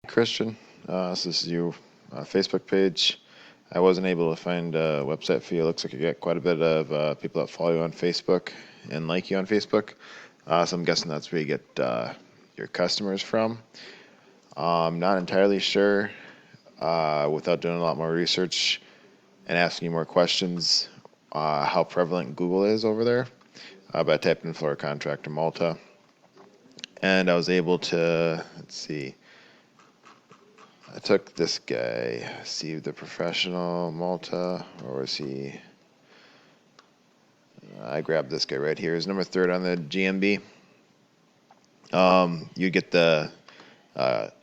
Christian. This is your Facebook page. I wasn't able to find a website for you. It looks like you got quite a bit of people that follow you on Facebook and like you on Facebook. So I'm guessing that's where you get your customers from. I'm not entirely sure without doing a lot more research and asking you more questions how prevalent Google is over there. But I typed in Florida Contractor Malta. And I was able to, let's see, I took this guy, see the professional Malta, or was he? I grabbed this guy right here. He's number 3rd on the GMB. You get the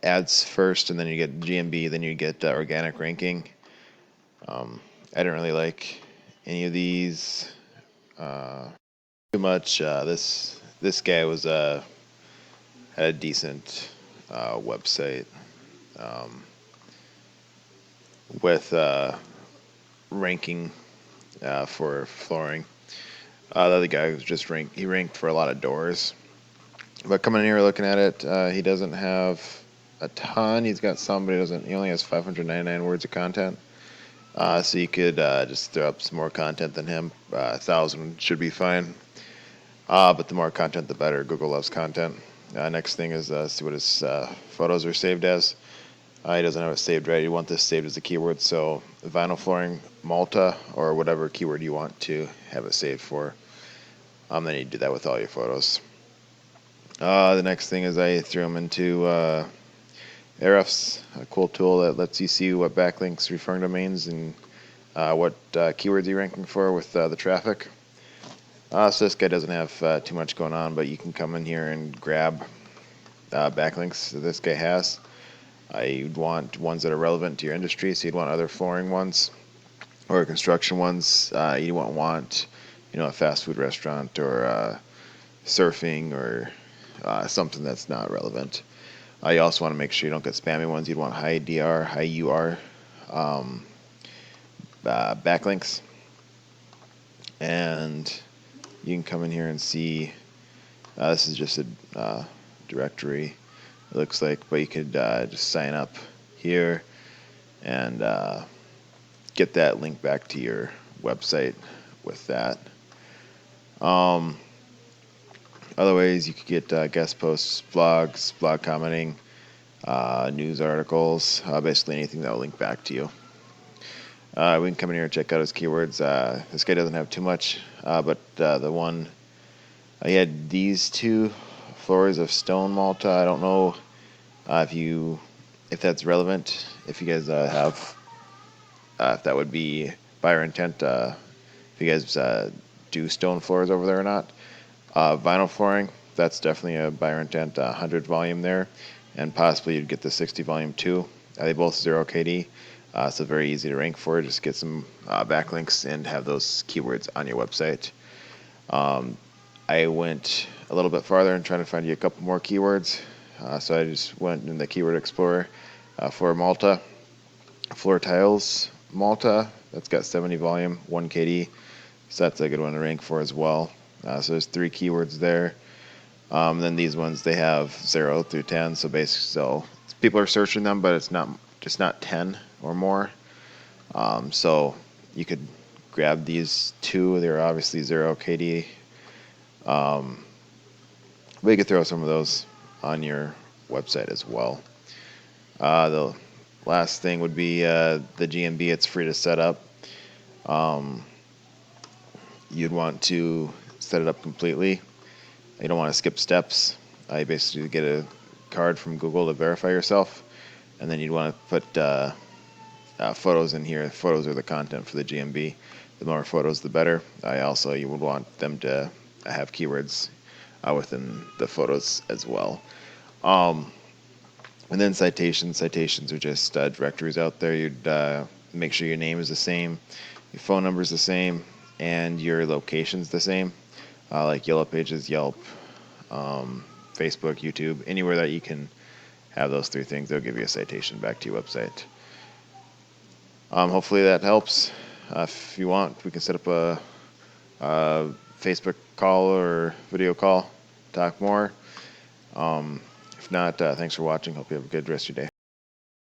ads first, and then you get GMB, then you get organic ranking. I didn't really like any of these too much. This guy was had a decent website with ranking for flooring. The other guy was just ranked. He ranked for a lot of doors. But coming in here looking at it, he doesn't have a ton. He's got some, but he doesn't. He only has 599 words of content. So you could just throw up some more content than him. 1,000 should be fine. But the more content, the better. Google loves content. Next thing is see what his photos are saved as. He doesn't have it saved right. You want this saved as a keyword. So vinyl flooring, Malta, or whatever keyword you want to have it saved for. Then you do that with all your photos. The next thing is I threw them into Ahrefs, a cool tool that lets you see what backlinks referring domains and what keywords you're ranking for with the traffic. So this guy doesn't have too much going on, but you can come in here and grab backlinks that this guy has. You'd want ones that are relevant to your industry, so you'd want other flooring ones or construction ones. You won't want, a fast food restaurant or surfing or something that's not relevant. You also want to make sure you don't get spammy ones. You'd want high DR, high UR backlinks. And you can come in here and see, this is just a directory, it looks like, but you could just sign up here and get that link back to your website with that. Other ways you could get guest posts, blogs, blog commenting, news articles, basically anything that will link back to you. We can come in here and check out his keywords. This guy doesn't have too much, but the one, he had these 2 floors of stone Malta. I don't know if that's relevant, if you guys have, if that would be buyer intent, if you guys do stone floors over there or not. Vinyl flooring, that's definitely a buyer intent, 100 volume there, and possibly you'd get the 60 volume too. They both 0 KD, so very easy to rank for. Just get some backlinks and have those keywords on your website. I went a little bit farther and trying to find you a couple more keywords. So I just went in the Keyword Explorer for Malta. Floor tiles, Malta, that's got 70 volume, 1 KD. So that's a good one to rank for as well. So there's 3 keywords there. Then these ones, they have 0 through 10. So basically, so people are searching them, but it's not 10 or more. So you could grab these 2. They're obviously 0 KD. But you could throw some of those on your website as well. The last thing would be the GMB. It's free to set up. You'd want to set it up completely. You don't want to skip steps. You basically get a card from Google to verify yourself, and then you'd want to put photos in here. Photos are the content for the GMB. The more photos, the better. You would want them to have keywords within the photos as well. And then citations. Citations are just directories out there. You'd make sure your name is the same, your phone number is the same, and your location's the same. Like Yellow Pages, Yelp, Facebook, YouTube, anywhere that you can have those 3 things, they'll give you a citation back to your website. Hopefully that helps. If you want, we can set up a Facebook call or video call, talk more. If not, thanks for watching. Hope you have a good rest of your day.